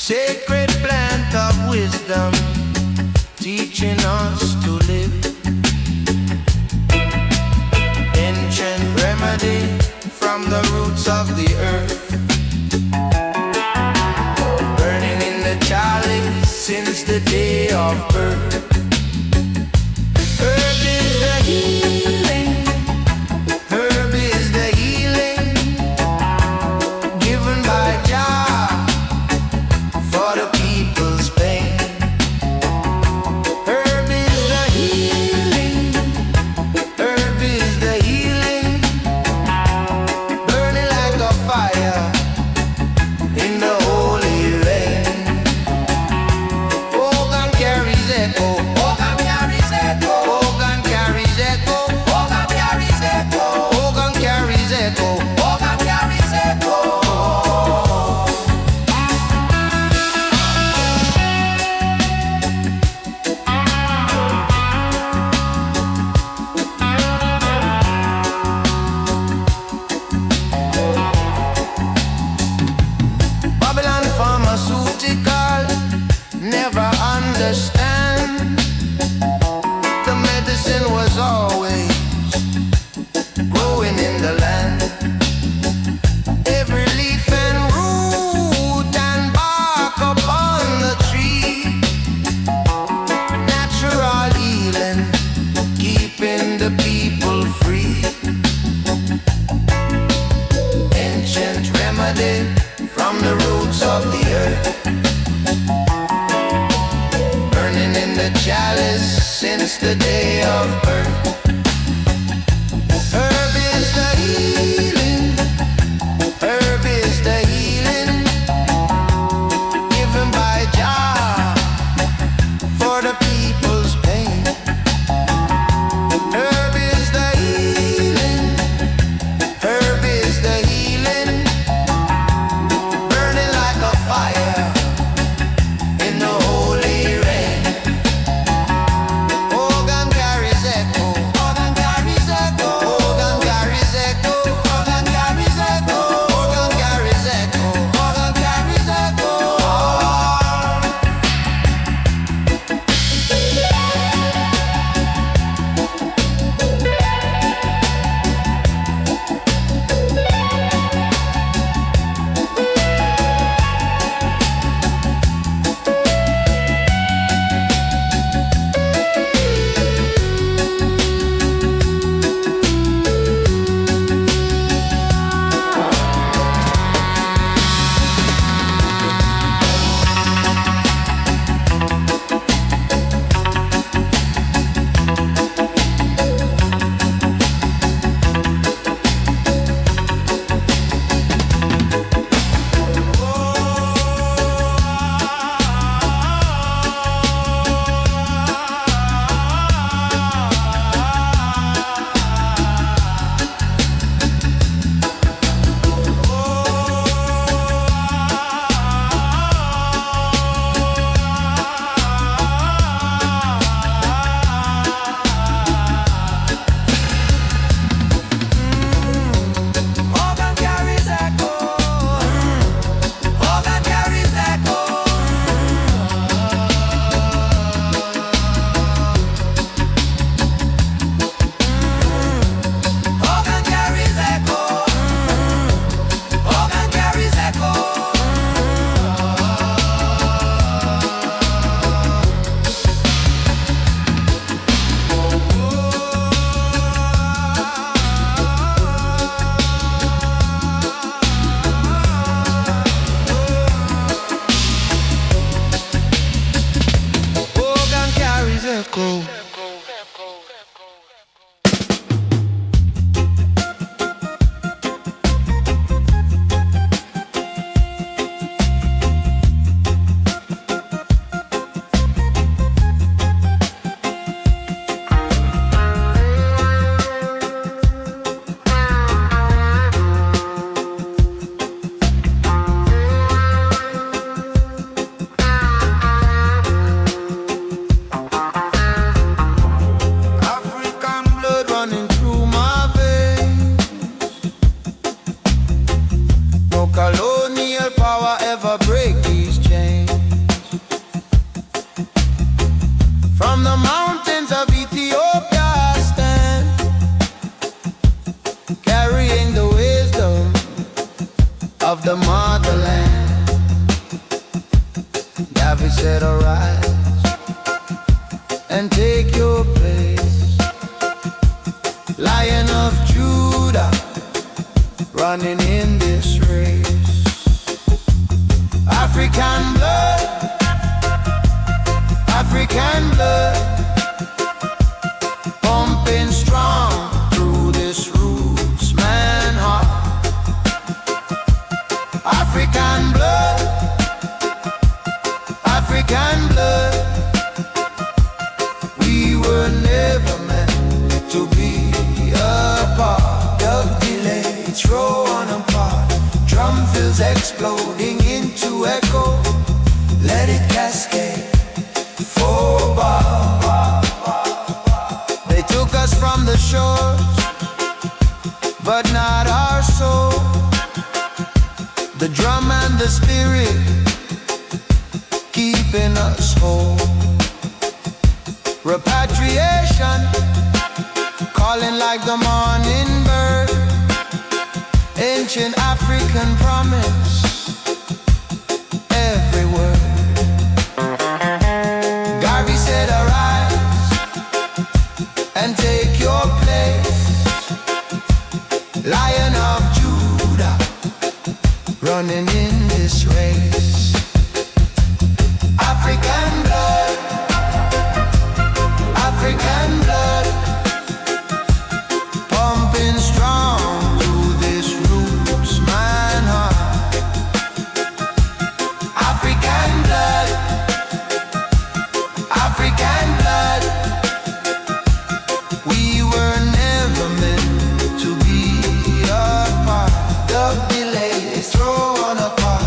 Sacred plant of wisdom, teaching us to live. Ancient remedy from the roots of the earth, burning in the chalice since the day of birth. Herb is the healing, herb is the healing, given by Jah for the people's pain. Herb is the healing, herb is the healing, burning like a fire in the holy rain. Organ carries echo, organ carries echo, organ carries echo, organ carries echo, organ carries echo, organ carries echo. Babylon pharmaceutical never understand. The medicine was always growing in the land. Every leaf and root and bark upon the tree, natural healing, keeping the people free. Ancient remedy from the roots of the earth, burning in the chalice since the day of birth. Herb is the healing, herb is the healing, given by Jah for the people's pain. Herb is the healing, herb is the healing, burning like a fire in the holy rain. Organ carries echo, organ carries echo, organ carries echo, organ carries echo, organ carries echo, organ carries echo. Organ carries echo, organ carries echo. Organ carries echo, organ carries echo. Organ carries echo. said, arise and take your place. Lion of Judah, running in this race. African blood, African blood, pumping strong through this roots man heart. African blood, African blood, we were never meant to be apart. Dub delay, throw on apart, drum fills exploding into echo. Let it cascade, four bar. They took us from the shores, but not our soul. The drum and the spirit keeping us whole. Repatriation, calling like the morning bird. Ancient African promise, every word. Garvey said, arise and take your place. Lion of Judah, running in this race. African blood, African blood, pumping strong through this roots man heart. African blood, African blood, we were never meant to be apart. Dub delay, throw on apart,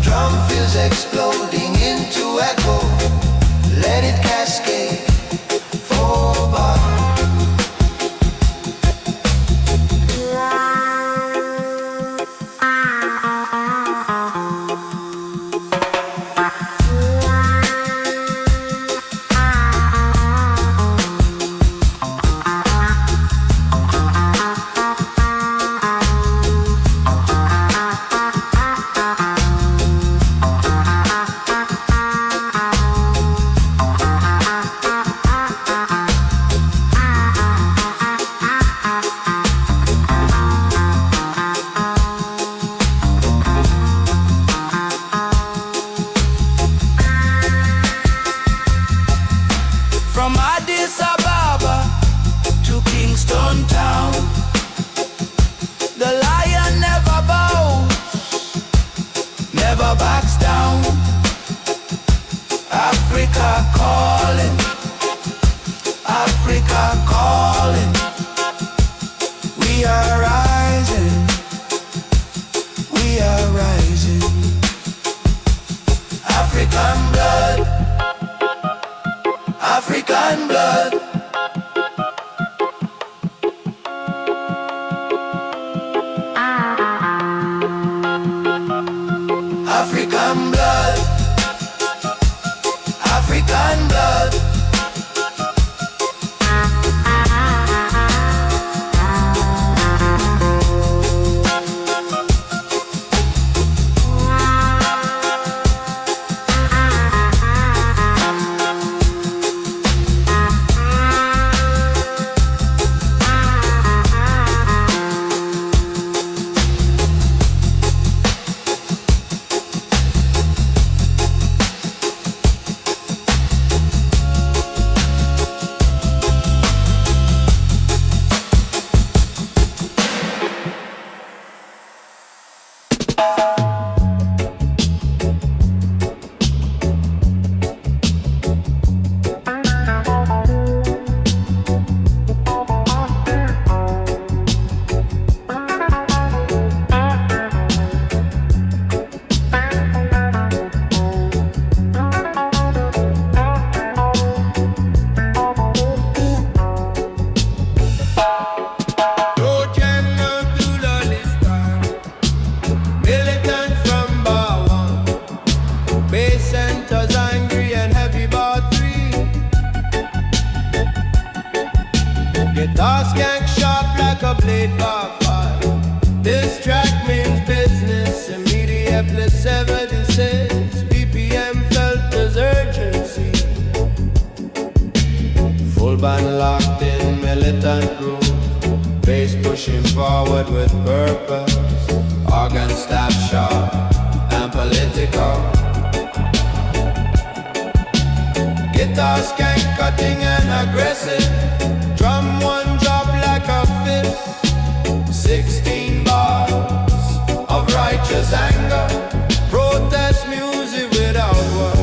drum fills exploding into echo. Let it cascade, four bar. From Addis Ababa to Kingston town, the lion never bows, never backs down. Africa calling, Africa calling. We are rising, we are rising. African blood, African blood. African blood, African blood. Guitar skank sharp like a blade bar fire. This track means business. Immediately 76 BPM felt deserted. forward with purpose. Organ staff sharp and political. Guitar skank cutting and aggressive. Drum one drop like a fifth. 16 bars of righteous anger. Protest music without words.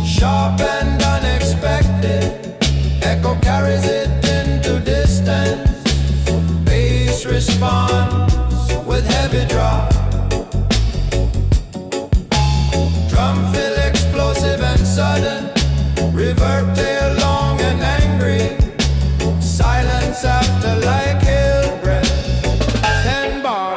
Sharp and unexpected. Echo carries it into distance. Bass responds with heavy drop. Drum fill explosive and sudden. Reverb tail long and angry. Silence after like hail breath. 10 bar.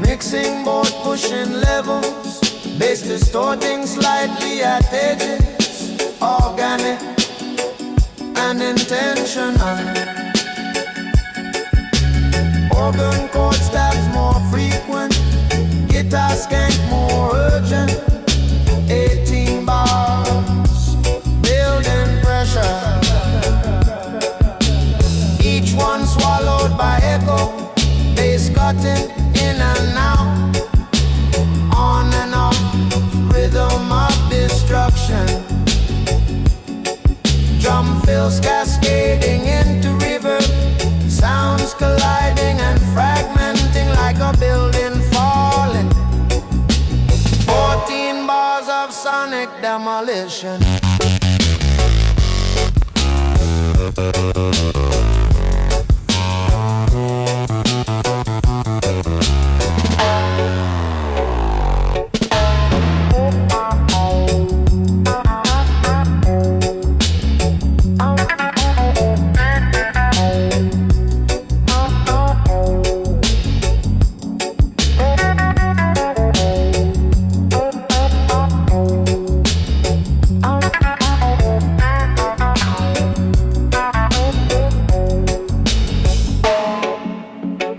Mixing board pushing levels, bass distorting slightly at edges, organic and intentional. Organ chord stabs more frequent, guitar skank more urgent. 18 bars, building pressure. Each one swallowed by echo, bass cutting in and out, on and off, rhythm of destruction. Drum fills cascading into reverb, sounds colliding and fragmenting like a building falling. 14 bars of sonic demolition.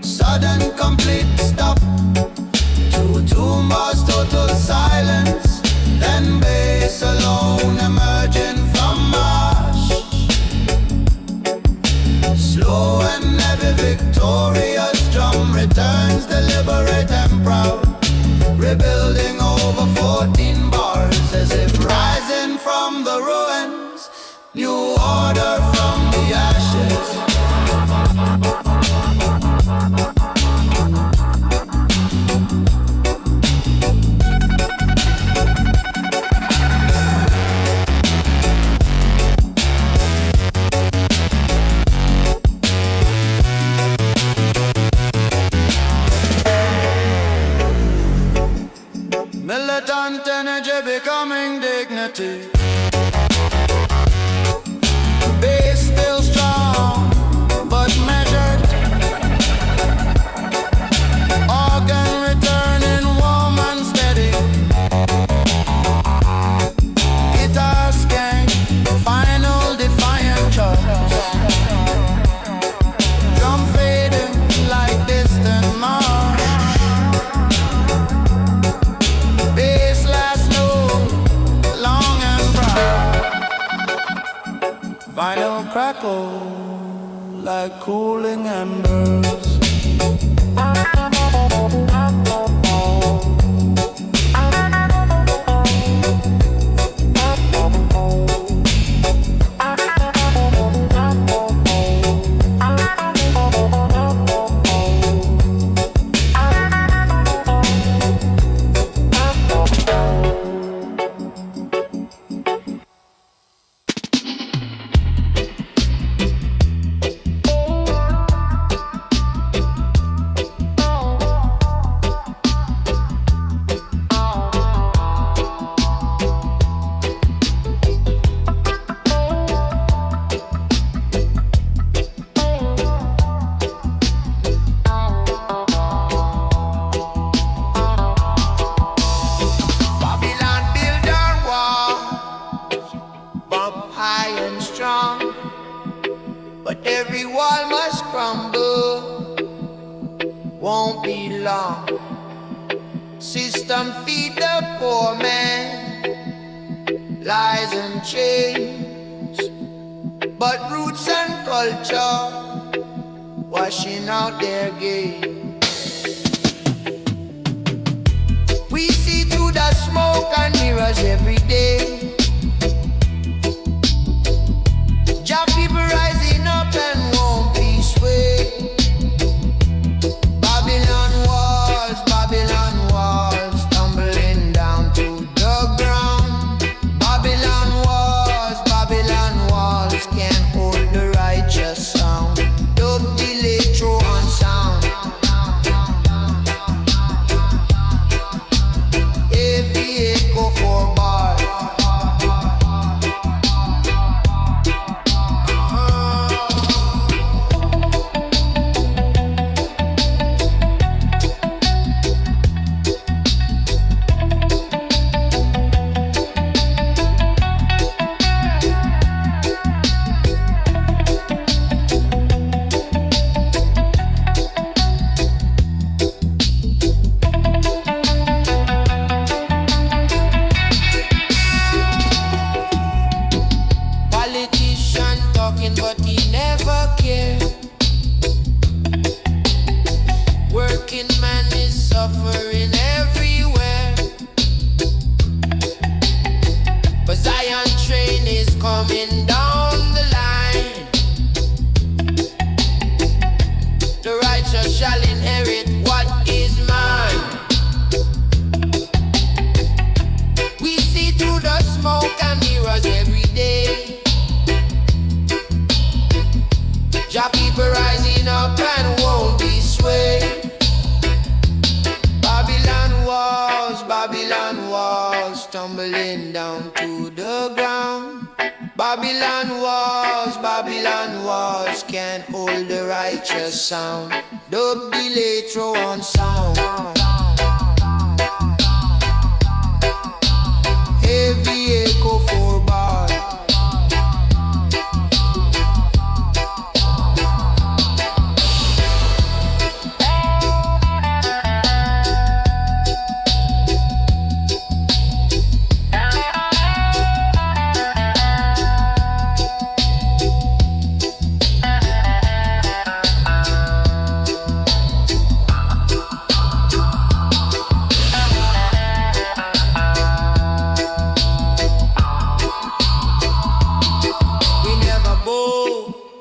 Sudden complete stop. Two bars total silence. Then bass alone emerging from marsh. Slow and heavy victorious drum returns deliberate and proud. Rebuilding over 14 bars as if rising from the ruins. New order from the ashes. Militant energy becoming dignity. Bass still strong, but measured. Organ returning warm and steady. Guitar skank, final defiant choice. Drum fading like distant march. Bass last note, long and bright. Vinyl crackle like cooling embers. won't be long. System feed the poor man lies and chains, but roots and culture washing out their game. We see through the smoke and mirrors every day. Jah people rising up and won't be swayed. Babylon walls tumbling down to the ground. Babylon walls can't hold the righteous sound. Dub electro on sound. Heavy echo for bars. But he never cared. Working man is suffering everywhere. But Zion train is coming down the line. The righteous shall inherit what is mine. We see through the smoke and mirrors every day. Jah people rising up and won't be swayed. Babylon walls tumbling down to the ground. Babylon walls can't hold the righteous sound. Dub electro on sound. Heavy echo for bars.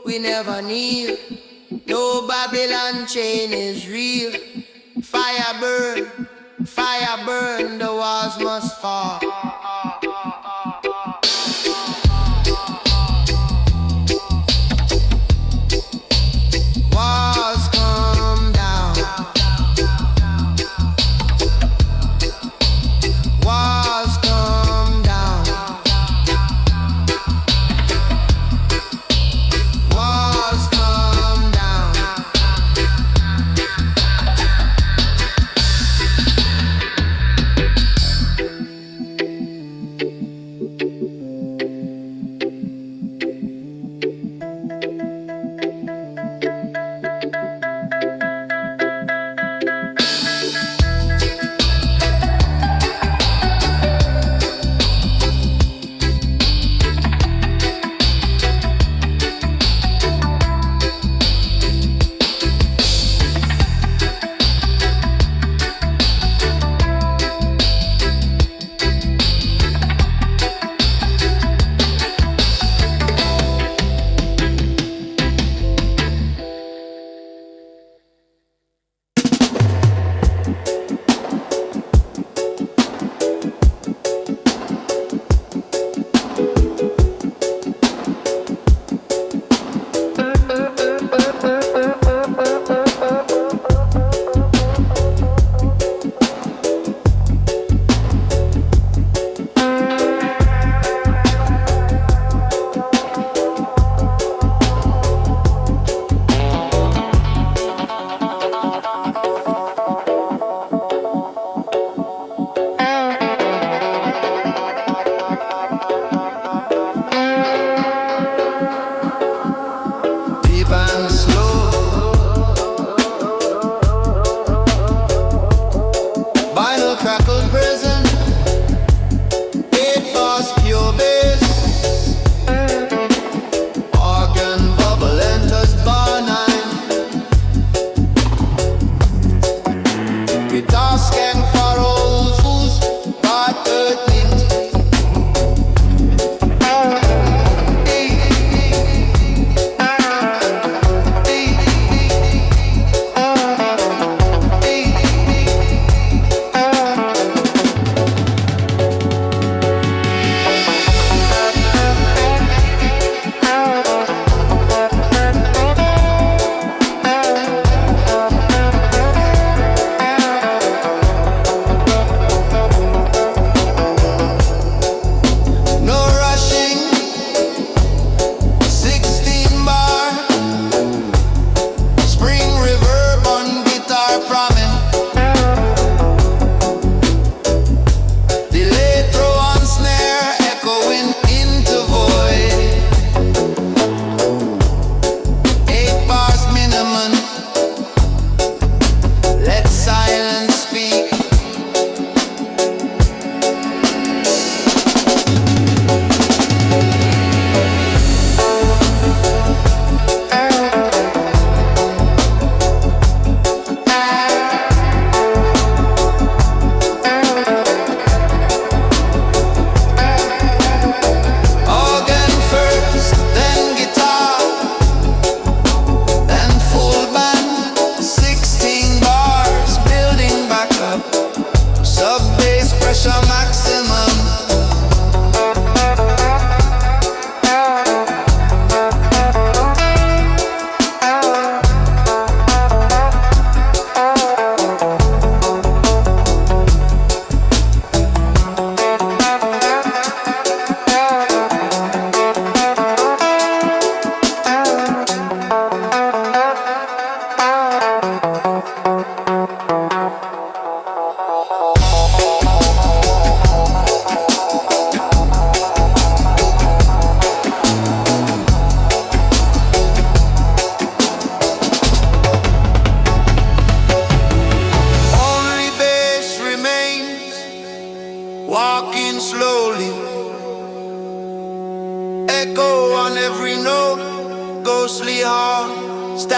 We never kneel. No Babylon chain is real. Fire burn, the walls must fall. Walls come down. Walls come down. Walls come down.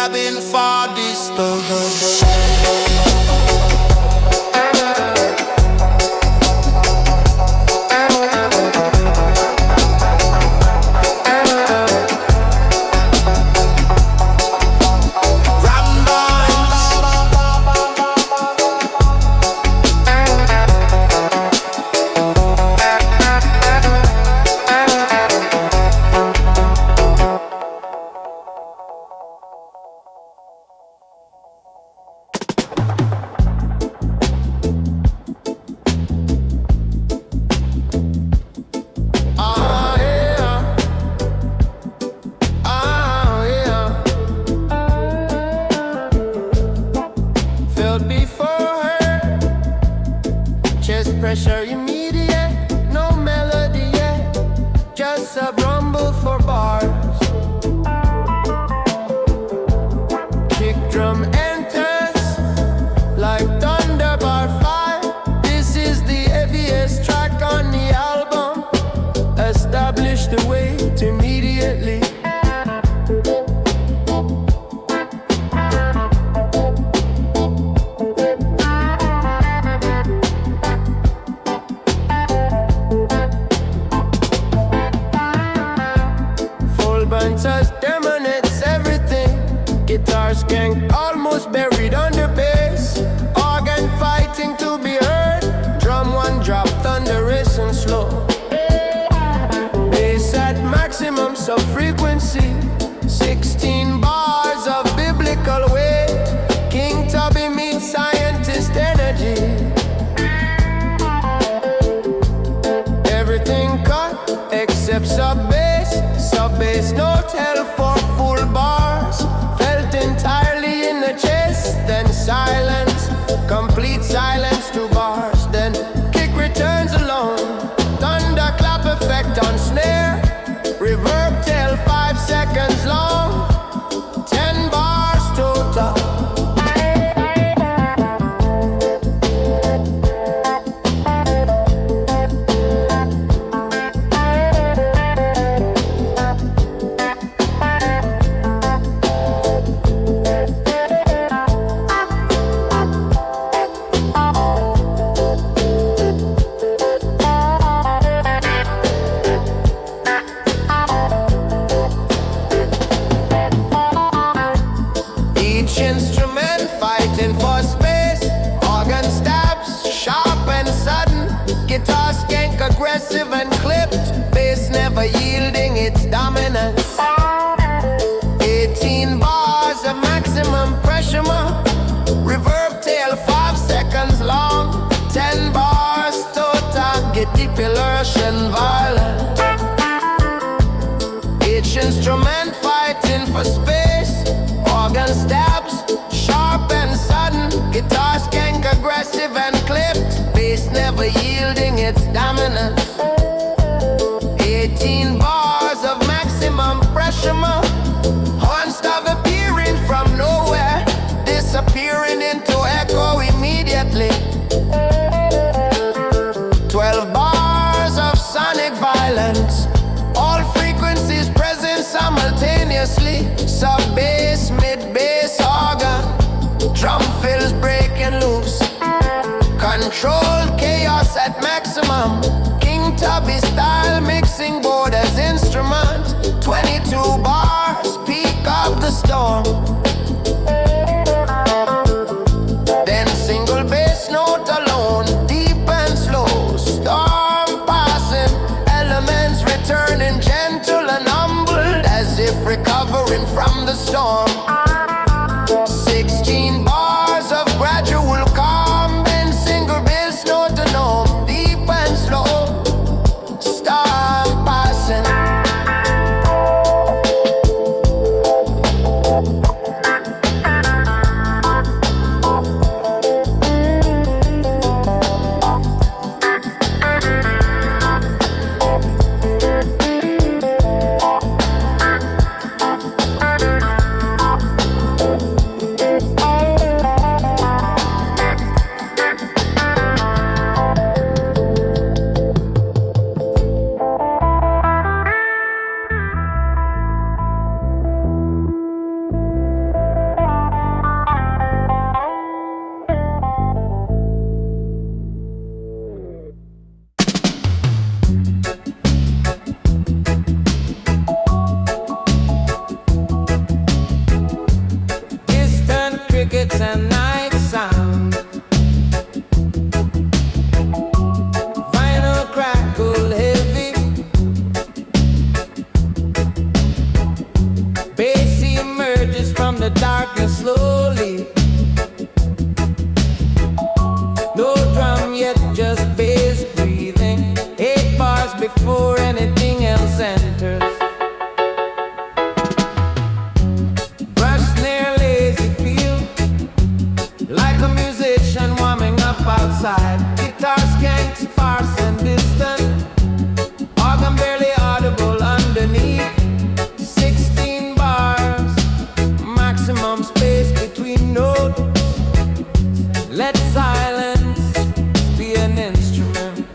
dabbing for disturbance. Pressure immediate, no melody yet, just a rumble for bars. Kick drum enters like thunder bar 5. This is the heaviest track on the album. Establish the weight immediately. Dominates everything. Guitar skank almost buried under bass. Organ fighting to be heard. Drum one drop, thunderous and slow. Bass at maximum sub-frequency. 16 bars of biblical weight. King Tubby meets scientist energy. Everything cut except sub-bass. Sub-bass note held for full bars. Felt entirely in the chest. Then silence, complete silence, 2 bars. Then kick returns alone. Thunderclap effect on snare. Reverb tail 5 seconds long. 10 bars total. Instrument fighting for space. Organ stabs, sharp and sudden. Guitar skank aggressive and clipped. Bass never yielding its dominance. 18 bars of maximum pressure. Reverb tail 5 seconds long. 10 bars total. Get deep illusion violent. Each instrument fighting for space. Organ stabs, sharp and sudden. Guitar skank aggressive and clipped. Bass never yielding its dominance. 18 bars of maximum pressure. Horn stop appearing from nowhere, disappearing into echo immediately. 12 bars of sonic violence. All frequencies present simultaneously. Sub-bass, mid-bass, organ. Drum fills breaking loose. Controlled chaos at maximum. King Tubby style mixing board as instrument. 22 bars, peak of the storm. Then single bass note alone, deep and slow. Storm passing, elements returning gentle and humbled, as if recovering from the storm. 16 bars of gradual calm, then single bass note alone, deep and slow. Storm passing. and night sound. Vinyl crackle heavy, bass emerges from the darkness slowly. No drum yet, just bass breathing. 8 bars before anything else enters. Brush near lazy feel, like a musician warming up outside. Guitars can't sparse and distant, organ barely audible underneath. 16 bars, maximum space between notes. Let silence be an instrument.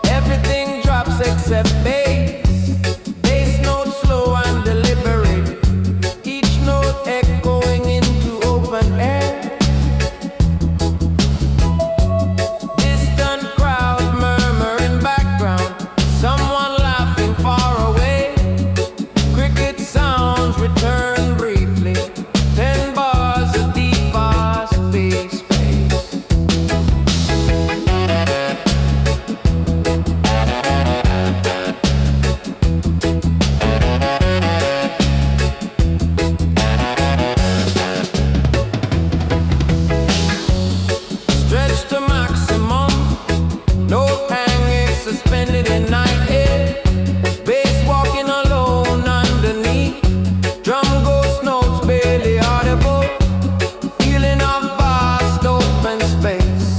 Everything drops except bass. Bass notes slow and deliberate, each note echoing into open air. Distant crowd murmuring background, someone laughing far away. Cricket sounds return briefly. 10 bars of deep bar space. Stretch to maximum, no hanging suspended in night air. Bass walking alone underneath, drum ghost notes barely audible. Feeling of vast open space.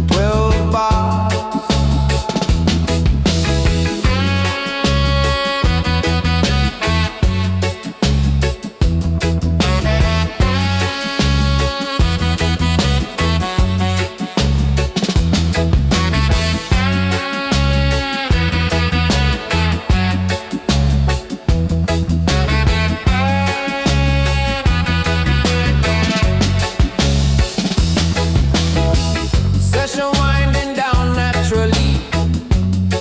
12 bars. Session winding down naturally.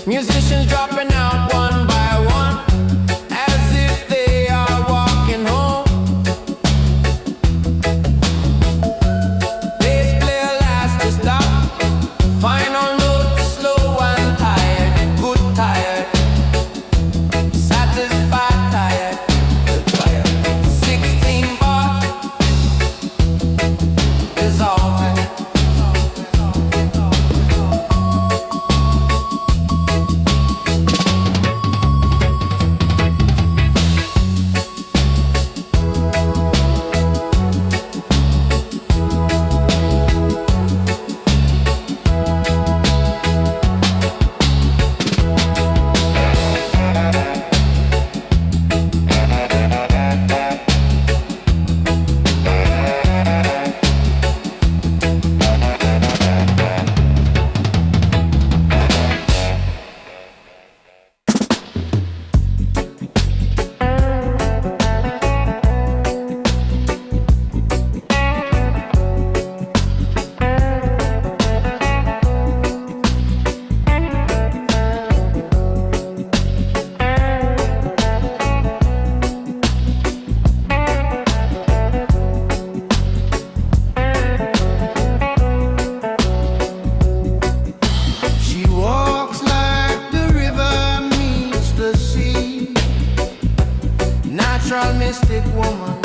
Musicians dropping out one by one, as if they are walking home. Bass player last to stop. Final note slow and tired. Good tired. Satisfied tired. 16 bars. Dissolving. She walks like the river meets the sea. Natural mystic woman,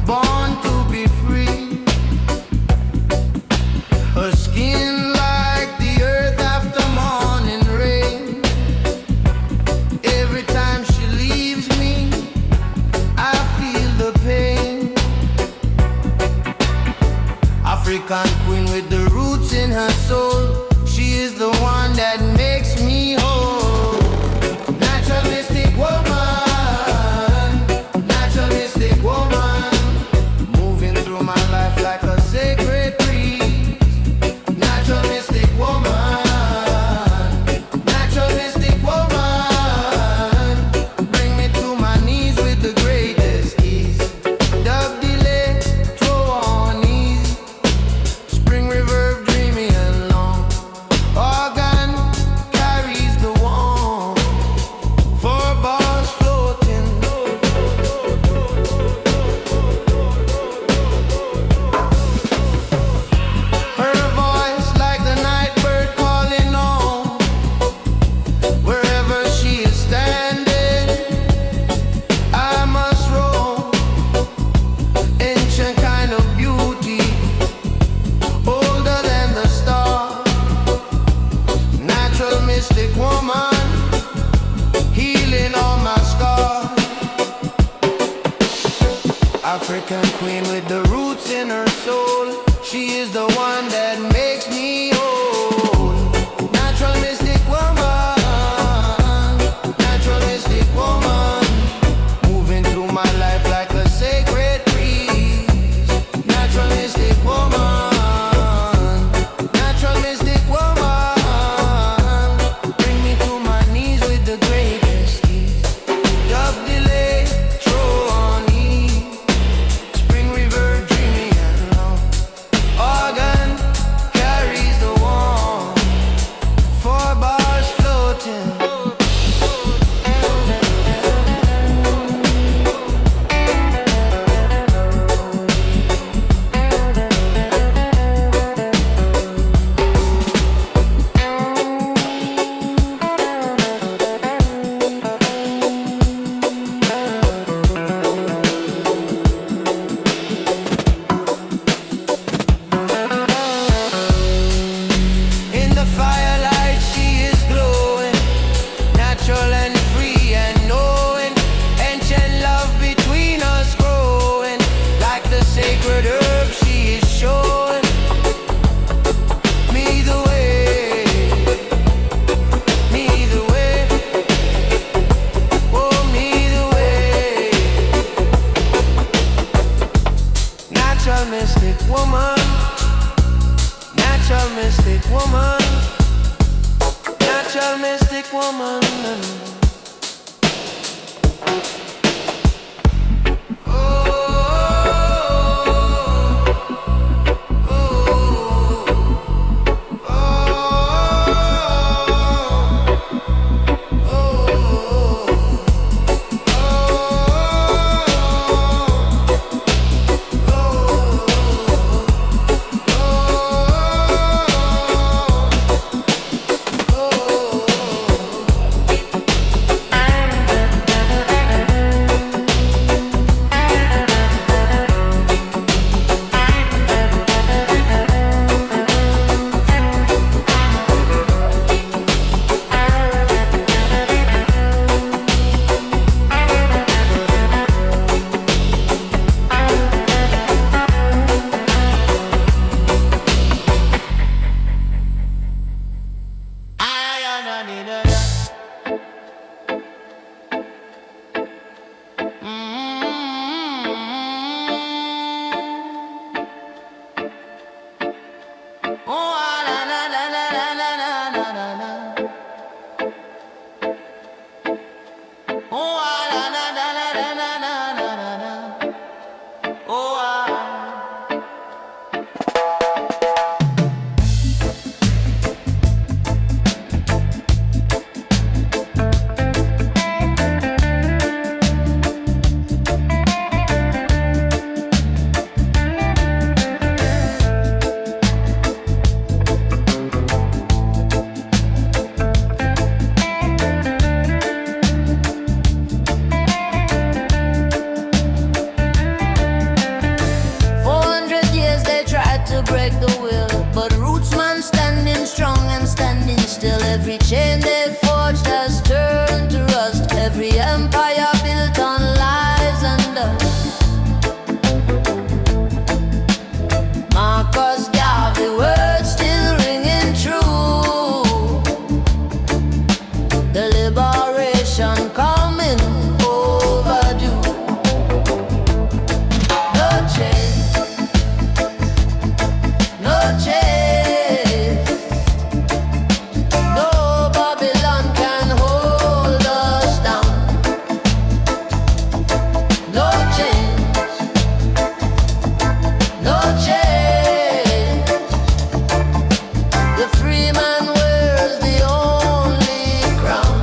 born to be free. Her skin like the earth after morning rain. Every time she leaves me, I feel the pain. African queen with the roots in her soul. She is the one that makes me whole. Natural mystic woman, natural mystic woman, moving through my life like a sacred breeze. Natural mystic woman, natural mystic woman, bring me to my knees with the greatest ease. Dub the African queen with the roots in her soul. She is the one that makes me whole. Natural mystic woman, natural mystic woman, moving through my life like a sacred breeze. Natural mystic woman, natural mystic woman, bring me to my knees with the greatest ease. Dub delay, throw on E, spring river dreamy and long. Organ carries the warmth, 4 bars floating. In the firelight she is glowing, natural and free and knowing, ancient love between us growing, like the sacred herb she is showing me the way, me the way, oh me the way. Natural mystic woman, natural mystic woman, natural mystic woman. Break the will, but roots man standing strong and standing still. Every chain they forged has turned to rust. Every empire built on lies and dust. Marcus Garvey words still ringing true. The liberation coming overdue. No change, no change, no Babylon can hold us down. No change, no change. The free man wears the only crown.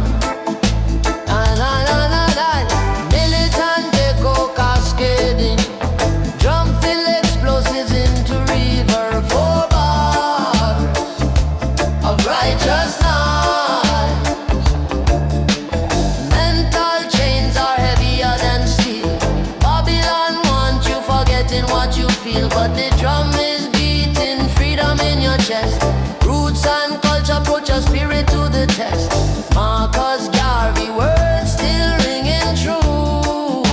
Militant echo cascading, drum fill explosives into river. 4 bars of righteous night. Mental chains are heavier than steel. Babylon want you forgetting what you feel, but the drum is beating freedom in your chest. Roots and culture put your spirit to the test. Marcus Garvey words still ringing true.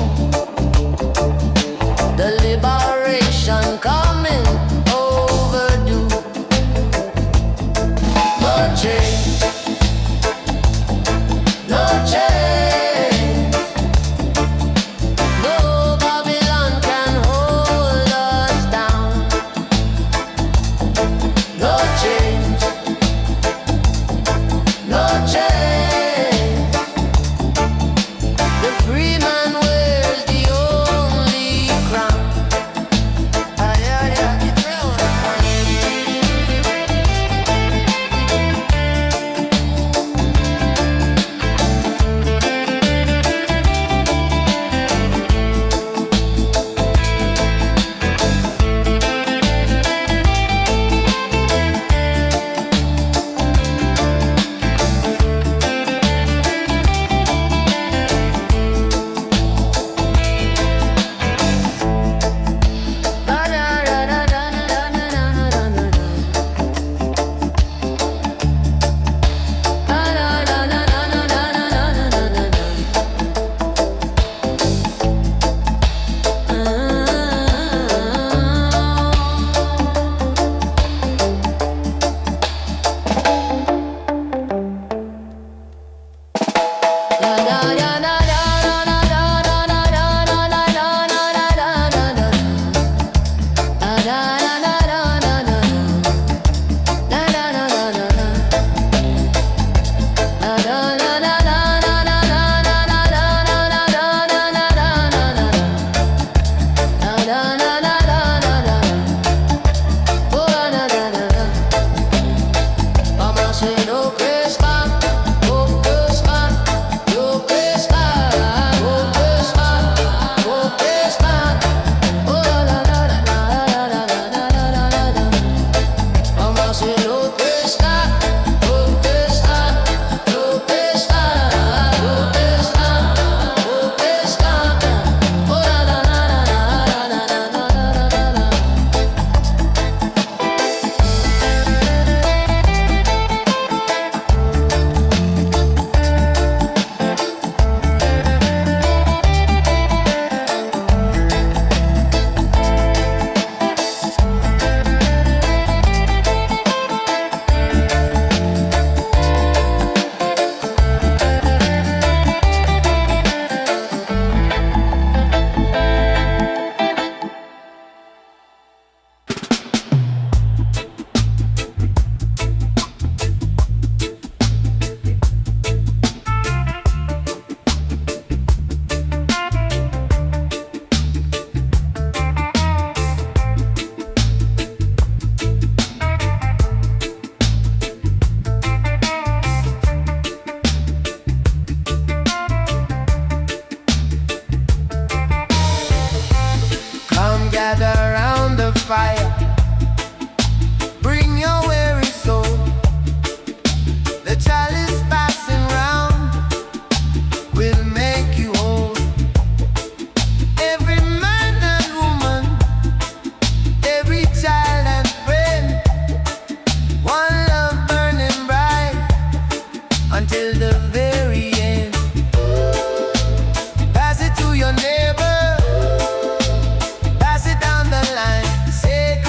Pass it to your neighbor, pass it down the line. Say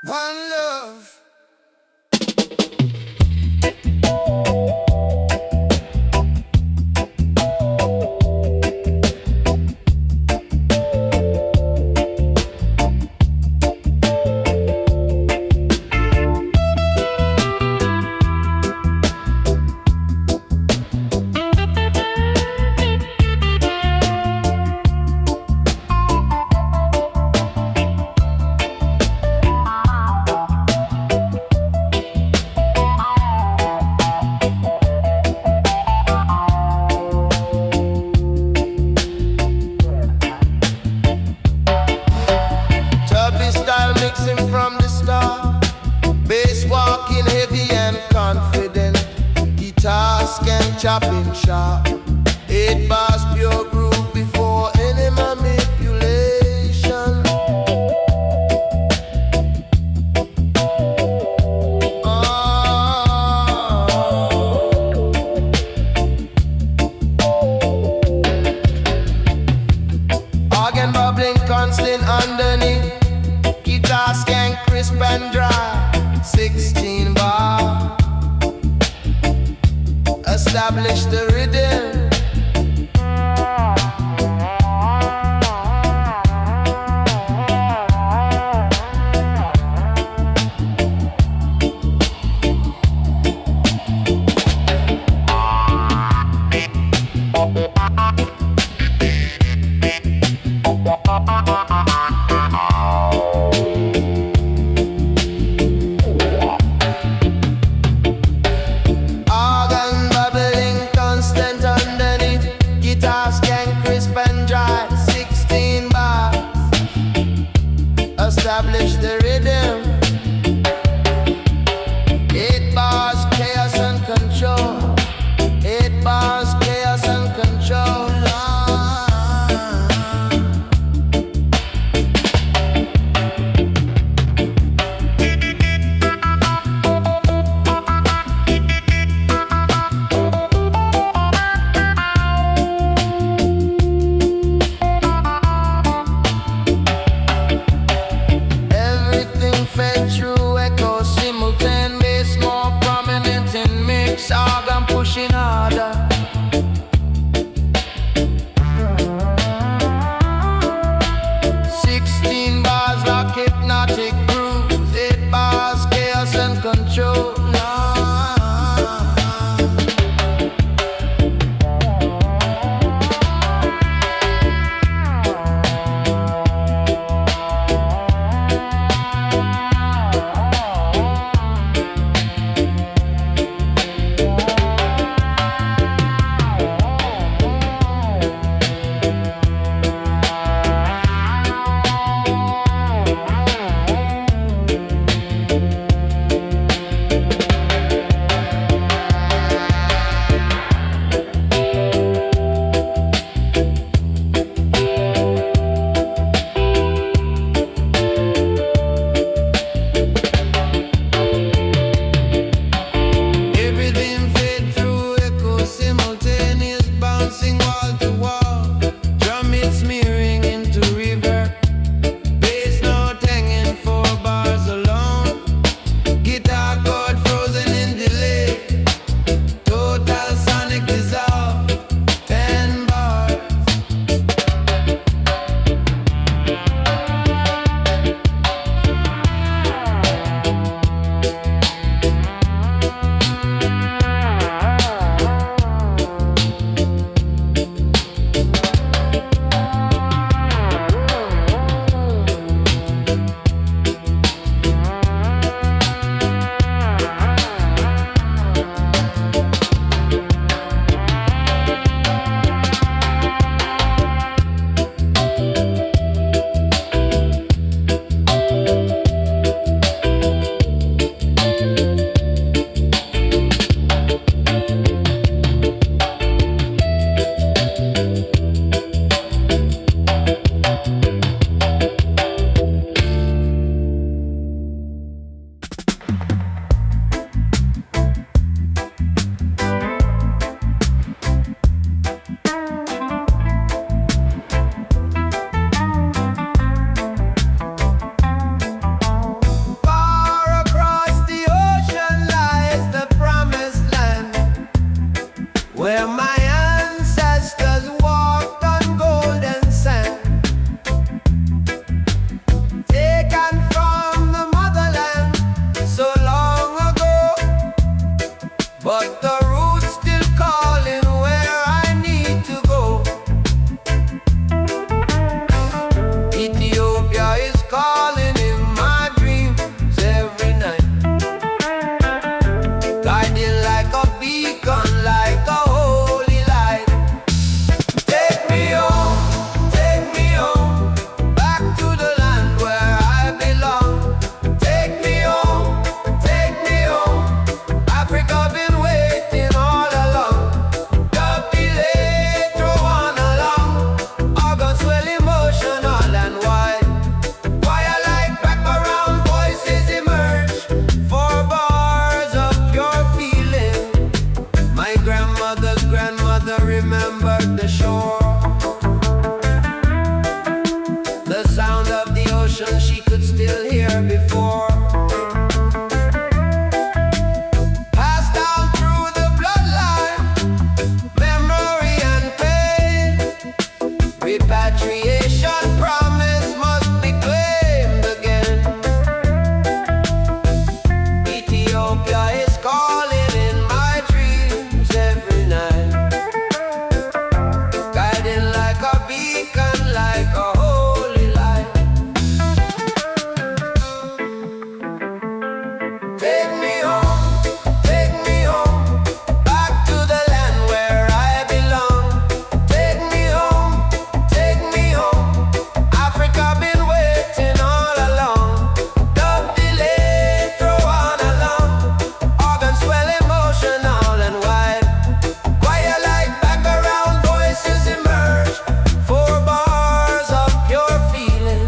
One love. From the start, bass walking heavy and confident, guitar skank chopping sharp, 8 bars pure groove before any manipulation. Organ bubbling constant underneath, guitar skank crisp and dry, 16 bar, establish the rhythm. Establish the rhythm. 8 bars, chaos and control. 8 bars, chaos and control. Fed through echo, simultaneous, bass more prominent in mix, organ pushing harder. Sixteen bars like hypnotic grooves, 8 bars, chaos and control. remembered the shore. The sound of the ocean she could still hear before. Passed down through the bloodline, memory and pain. Repatriation promise must be claimed again. Ethiopia is calling in my dreams every night, guiding like a beacon, like a holy light. Take me home, back to the land where I belong. Take me home, Africa been waiting all along. Don't delay, throw on along. Organ swell emotional and wide. Choir like background voices emerge. 4 bars of pure feeling.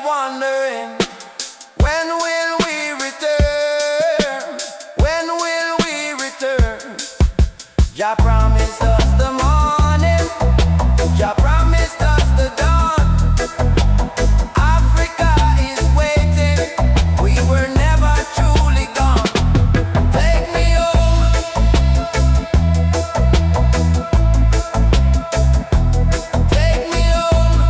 Wondering, when will we return? When will we return? Jah promised us the morning, Jah promised us the dawn. Africa is waiting, we were never truly gone. Take me home, take me home.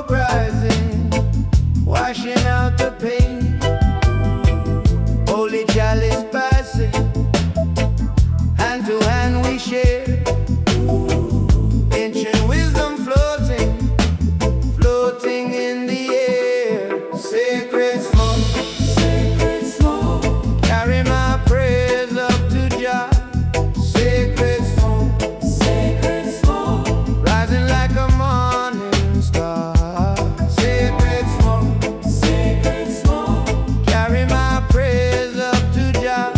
smoke rising, washing out the pain. Holy chalice passing, hand to hand we share. Ancient wisdom floating, floating in the air. Sacred smoke, carry my prayers up to Jah. Sacred smoke, rising like a morning star. Sacred smoke, carry my prayers up to Jah.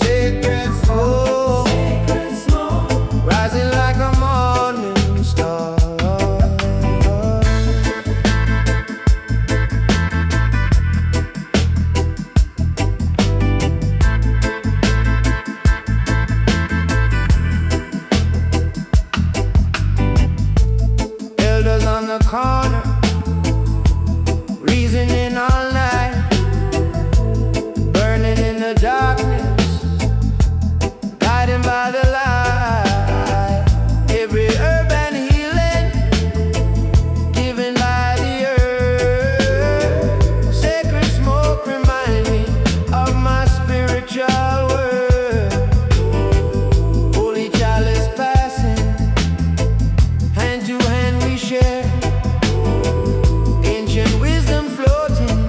Sacred smoke, rising like a morning star. Elders on the corner, reasoning all night, burning in the darkness, guided by the light. Every herb and healing given by the earth. Sacred smoke remind me of my spiritual world. Holy chalice passing, hand to hand we share. Ancient wisdom floating,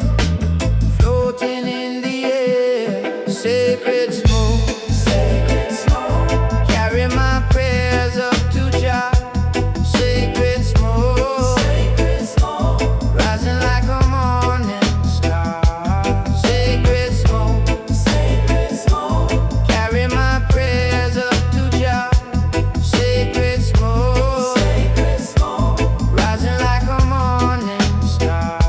floating in the air. Sacred smoke, carry my prayers up to Jah. Sacred smoke, rising like a morning star. Sacred smoke, carry my prayers up to Jah. Sacred smoke, rising like a morning star.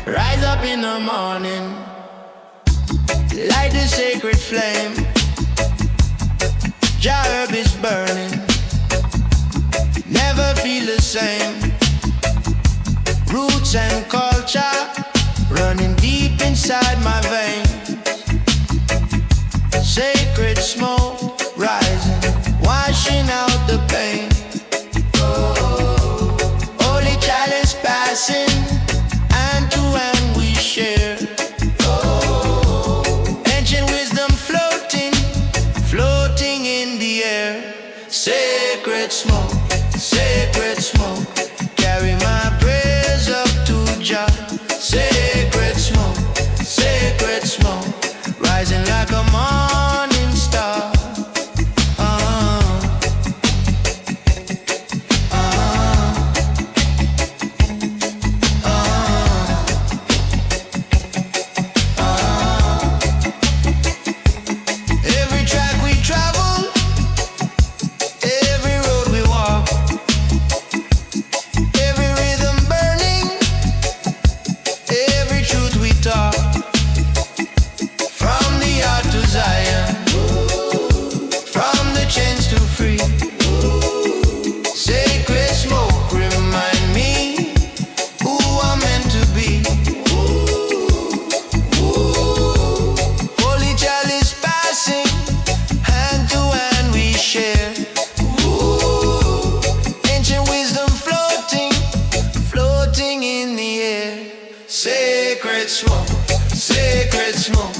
Rise up in the morning, light the sacred flame. Jah herb is burning, never feel the same. Roots and culture running deep inside my veins. Sacred smoke rising, washing out the pain. Holy chalice passing, hand to hand we share. Ancient wisdom floating, floating in the air. Sacred smoke, carry my prayers up to Jah. Sacred smoke, rising like a morning star. smoke, sacred smoke.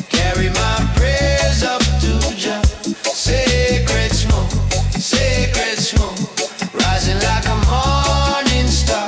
Carry my prayers up to Jah. Sacred smoke, sacred smoke. Rising like a morning star.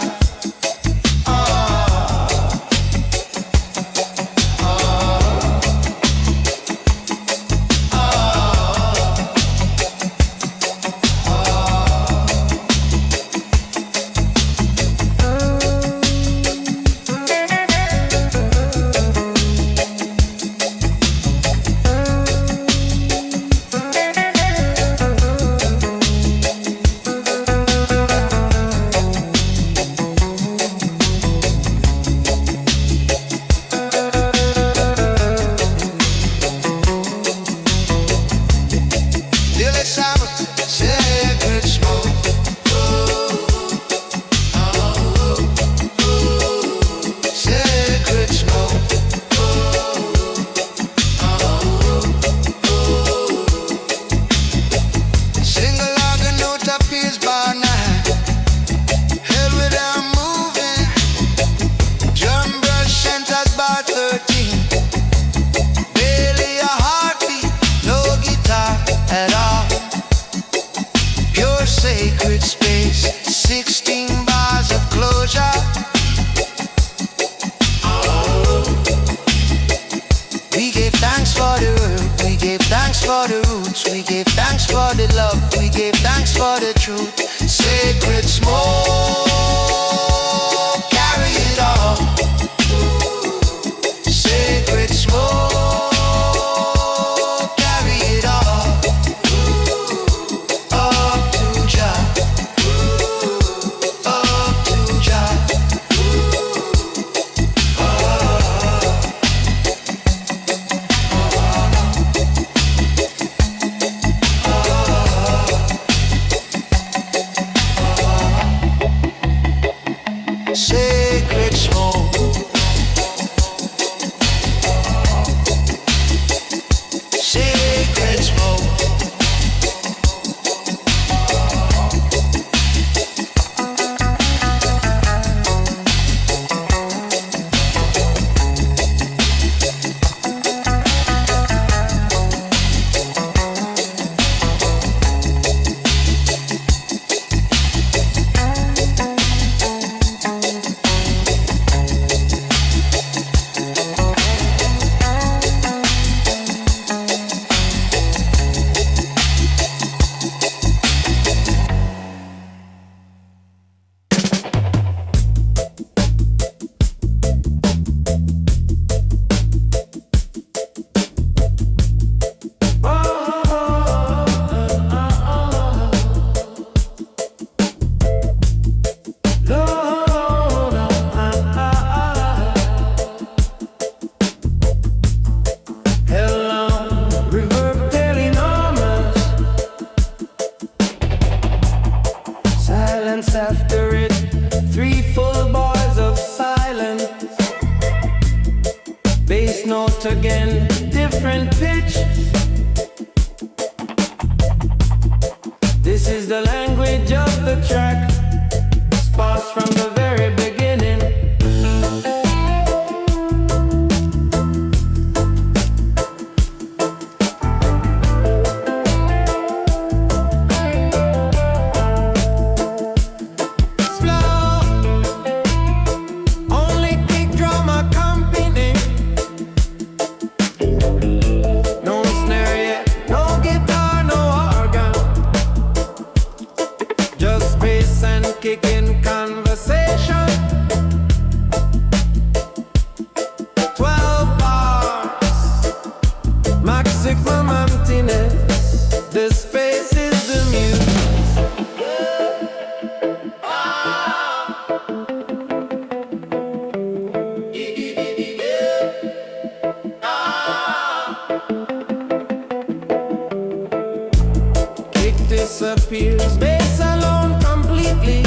Disappears, space alone completely.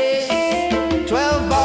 bass, 12 bars.